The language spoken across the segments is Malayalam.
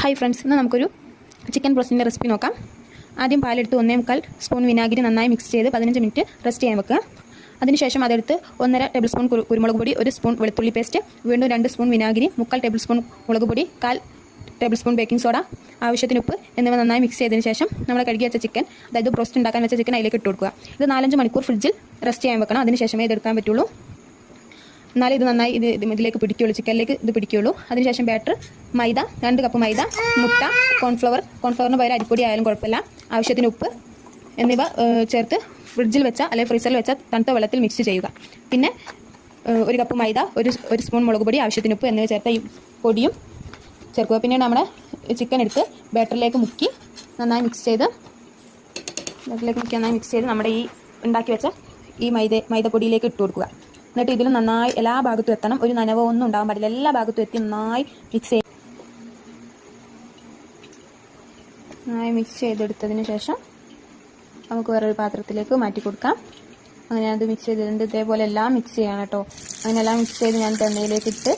ഹായ് ഫ്രണ്ട്സ്, ഇന്ന് നമുക്കൊരു ചിക്കൻ ബ്രോസ്റ്റിൻ്റെ റെസിപ്പി നോക്കാം. ആദ്യം പാലെടുത്ത് 1.25 സ്പൂൺ വിനാഗിരി നന്നായി മിക്സ് ചെയ്ത് 15 മിനിറ്റ് റെസ്റ്റ് ചെയ്യാൻ വെക്കുക. അതിനുശേഷം അതെടുത്ത് 1.5 ടേബിൾ സ്പൂൺ കുരുമുളക് പൊടി, 1 സ്പൂൺ വെളുത്തുള്ളി പേസ്റ്റ്, വീണ്ടും 2 സ്പൂൺ വിനാഗിരി, 3/4 ടേബിൾ സ്പൂൺ മുളക് പൊടി, 1/4 ടേബിൾ സ്പൂൺ ബേക്കിംഗ് സോഡ, ആവശ്യത്തിന് ഉപ്പ് എന്നിവ നന്നായി മിക്സ് ചെയ്തതിന് ശേഷം നമ്മൾ കഴുകി വെച്ച ചിക്കൻ, അതായത് ബ്രോസ്റ്റ് ഉണ്ടാക്കാൻ വെച്ച ചിക്കൻ അതിലേക്ക് ഇട്ട് കൊടുക്കുക. ഇത് 4-5 മണിക്കൂർ ഫ്രിഡ്ജിൽ റെസ്റ്റ് ചെയ്യാൻ വെക്കണം. അതിനുശേഷമേ ഇതെടുക്കാൻ പറ്റുള്ളൂ. എന്നാലും ഇത് നന്നായി ഇതിലേക്ക് പിടിക്കുകയുള്ളൂ, ചിക്കനിലേക്ക് ഇത് പിടിക്കുകയുള്ളൂ. അതിനുശേഷം ബാറ്റർ മൈദ, 2 കപ്പ് മൈദ, മുട്ട, കോൺഫ്ലവറിന് പകരം അരിപ്പൊടി ആയാലും കുഴപ്പമില്ല, ആവശ്യത്തിന് ഉപ്പ് എന്നിവ ചേർത്ത് ഫ്രിഡ്ജിൽ വെച്ച അല്ലെങ്കിൽ ഫ്രീസറിൽ വെച്ച തണുത്ത വെള്ളത്തിൽ മിക്സ് ചെയ്യുക. പിന്നെ 1 കപ്പ് മൈദ, ഒരു സ്പൂൺ മുളക് പൊടി, ആവശ്യത്തിന് ഉപ്പ് എന്നിവ ചേർത്ത ഈ പൊടിയും ചേർക്കുക. പിന്നീട് നമ്മുടെ ചിക്കൻ എടുത്ത് ബാറ്ററിലേക്ക് മുക്കി നന്നായി മിക്സ് ചെയ്ത് നമ്മുടെ ഈ ഉണ്ടാക്കി വെച്ച ഈ മൈദപ്പൊടിയിലേക്ക് ഇട്ട് കൊടുക്കുക. എന്നിട്ട് ഇതിൽ നന്നായി എല്ലാ ഭാഗത്തും എത്തണം. ഒരു നനവോ ഒന്നും ഉണ്ടാകാൻ പാടില്ല. എല്ലാ ഭാഗത്തും എത്തി നന്നായി മിക്സ് ചെയ്തെടുത്തതിന് ശേഷം നമുക്ക് വേറൊരു പാത്രത്തിലേക്ക് മാറ്റി കൊടുക്കാം. അങ്ങനെ അത് മിക്സ് ചെയ്തിട്ടുണ്ട്. ഇതേപോലെ എല്ലാം മിക്സ് ചെയ്യണം കേട്ടോ. അങ്ങനെ എല്ലാം മിക്സ് ചെയ്ത് ഞാൻ എണ്ണയിലേക്ക് ഇട്ട്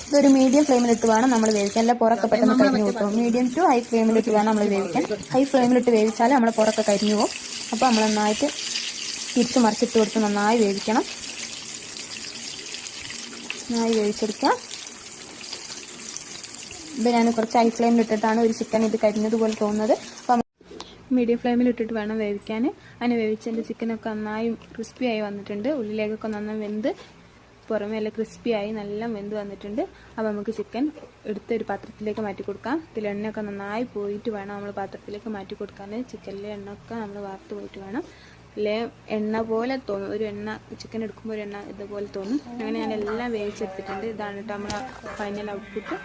ഇതൊരു മീഡിയം ഫ്ലെയിമിലിട്ട് വേണം നമ്മൾ വേവിക്കാൻ. അല്ല പുറമൊക്കെ പെട്ടെന്ന് കരിഞ്ഞു കിട്ടും. മീഡിയം ടു ഹൈ ഫ്ലെയിമിലിട്ട് വേണം നമ്മൾ വേവിക്കാൻ. ഹൈ ഫ്ലെയിമിലിട്ട് വേവിച്ചാൽ നമ്മൾ പുറമൊക്കെ കരിഞ്ഞു പോകും. അപ്പോൾ നമ്മൾ നന്നായിട്ട് തിരിച്ച് മറിച്ചിട്ട് കൊടുത്ത് നന്നായി വേവിക്കണം. നന്നായി വേവിച്ചെടുക്കാം. ഇത് ഞാൻ കുറച്ച് ഹൈ ഫ്ലെയിമിലിട്ടിട്ടാണ് ഒരു ചിക്കൻ ഇത് കരിഞ്ഞതുപോലെ തോന്നുന്നത്. അപ്പം മീഡിയം ഫ്ലെയിമിലിട്ടിട്ട് വേണം വേവിക്കാൻ. അങ്ങനെ വേവിച്ചതിൻ്റെ ചിക്കനൊക്കെ നന്നായി ക്രിസ്പി ആയി വന്നിട്ടുണ്ട്. ഉള്ളിലേക്കൊക്കെ നന്നായി വെന്ത് പുറമേ എല്ലാം ക്രിസ്പിയായി നല്ല വെന്ത് വന്നിട്ടുണ്ട്. അപ്പോൾ നമുക്ക് ചിക്കൻ എടുത്ത് ഒരു പാത്രത്തിലേക്ക് മാറ്റി കൊടുക്കാം. ഇതിൽ എണ്ണയൊക്കെ നന്നായി പോയിട്ട് വേണം നമ്മൾ പാത്രത്തിലേക്ക് മാറ്റി കൊടുക്കാൻ. ചിക്കനിലെ എണ്ണയൊക്കെ നമ്മൾ വാർത്ത് പോയിട്ട് വേണം. അല്ലേ എണ്ണ പോലെ തോന്നും. ഒരു എണ്ണ ചിക്കൻ എടുക്കുമ്പോൾ ഒരു എണ്ണ ഇതുപോലെ തോന്നും. അങ്ങനെ ഞാൻ എല്ലാം വേവിച്ചെടുത്തിട്ടുണ്ട്. ഇതാണ് കേട്ടോ നമ്മൾ ഫൈനൽ ഔട്ട്പുട്ട്.